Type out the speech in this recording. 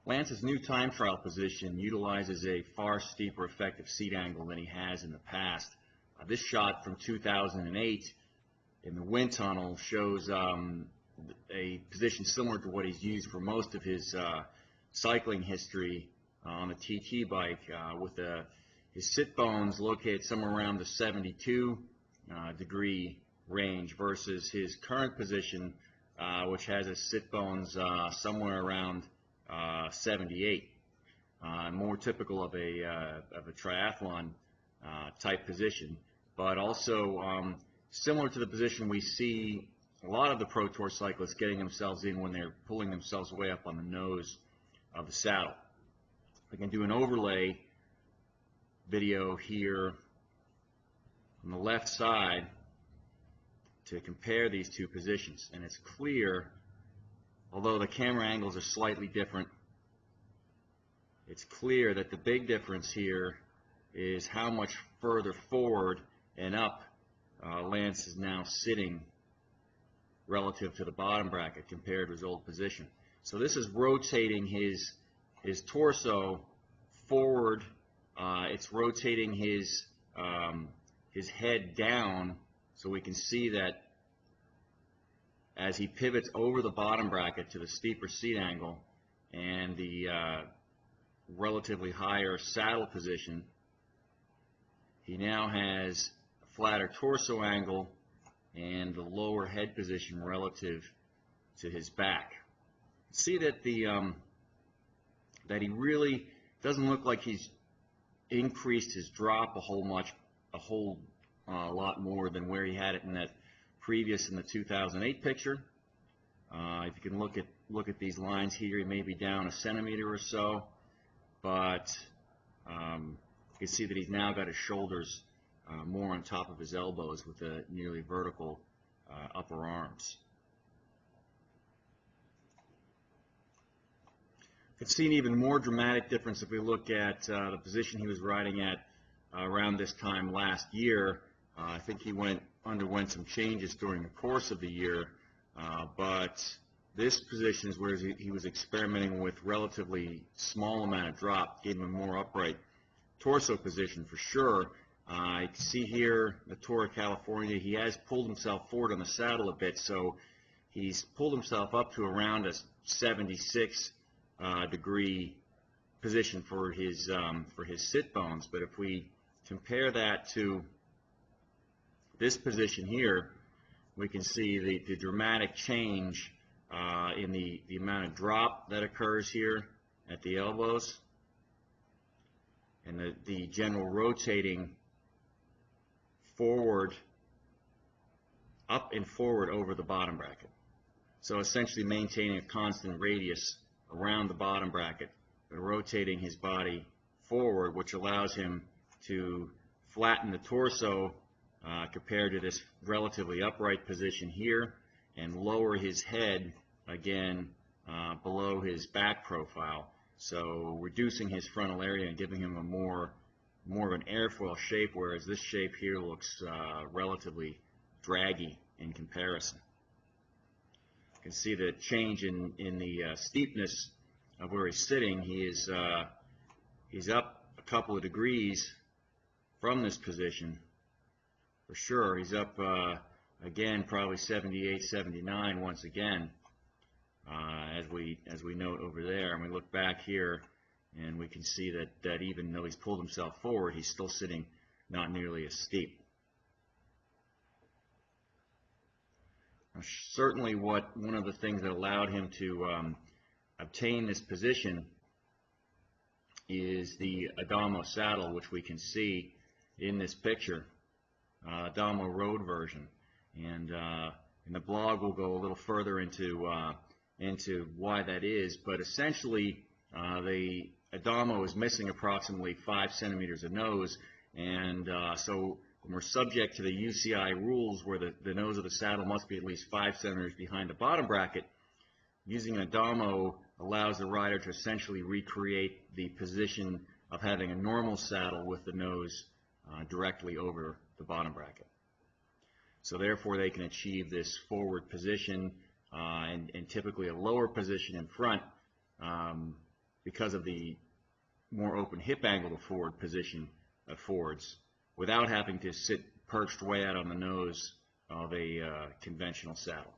Lance's new time trial position utilizes a far steeper effective seat angle than he has in the past. This shot from 2008 in the wind tunnel shows a position similar to what he's used for most of his cycling history on the TT bike, with his sit bones located somewhere around the 72 degree range versus his current position, which has his sit bones somewhere around 78, more typical of a triathlon type position, but also similar to the position we see a lot of the Pro Tour cyclists getting themselves in when they're pulling themselves way up on the nose of the saddle. We can do an overlay video here on the left side to compare these two positions, and it's clear, although the camera angles are slightly different, it's clear that the big difference here is how much further forward and up Lance is now sitting relative to the bottom bracket compared to his old position. So this is rotating his torso forward. It's rotating his head down, so we can see that as he pivots over the bottom bracket to the steeper seat angle and the relatively higher saddle position, he now has a flatter torso angle and the lower head position relative to his back. See that that he really doesn't look like he's increased his drop a whole lot more than where he had it in that previous in the 2008 picture. If you can look at these lines here, he may be down a centimeter or so, but you can see that he's now got his shoulders more on top of his elbows with the nearly vertical upper arms. You can see an even more dramatic difference if we look at the position he was riding at around this time last year. I think he underwent some changes during the course of the year, but this position is where he was experimenting with relatively small amount of drop, gave him a more upright torso position for sure. You can see here the Tour of California, he has pulled himself forward on the saddle a bit, so he's pulled himself up to around a 76 degree position for his sit bones. But if we compare that to this position here, we can see the dramatic change in the amount of drop that occurs here at the elbows and the general rotating forward, up and forward over the bottom bracket. So essentially maintaining a constant radius around the bottom bracket, but rotating his body forward, which allows him to flatten the torso compared to this relatively upright position here, and lower his head again below his back profile, so reducing his frontal area and giving him a more of an airfoil shape, whereas this shape here looks relatively draggy in comparison. You can see the change in the steepness of where he's sitting. He's up a couple of degrees from this position for sure. He's up again probably 78, 79 once again, as we note over there. And we look back here and we can see that even though he's pulled himself forward, he's still sitting not nearly as steep. Now, certainly one of the things that allowed him to obtain this position is the Adamo saddle, which we can see in this picture, Adamo Road version. And in the blog we'll go a little further into why that is, but essentially the Adamo is missing approximately 5 centimeters of nose, and so when we're subject to the UCI rules where the nose of the saddle must be at least 5 centimeters behind the bottom bracket, using an Adamo allows the rider to essentially recreate the position of having a normal saddle with the nose directly over the bottom bracket. So therefore they can achieve this forward position and typically a lower position in front, because of the more open hip angle to forward position affords, without having to sit perched way out on the nose of a conventional saddle.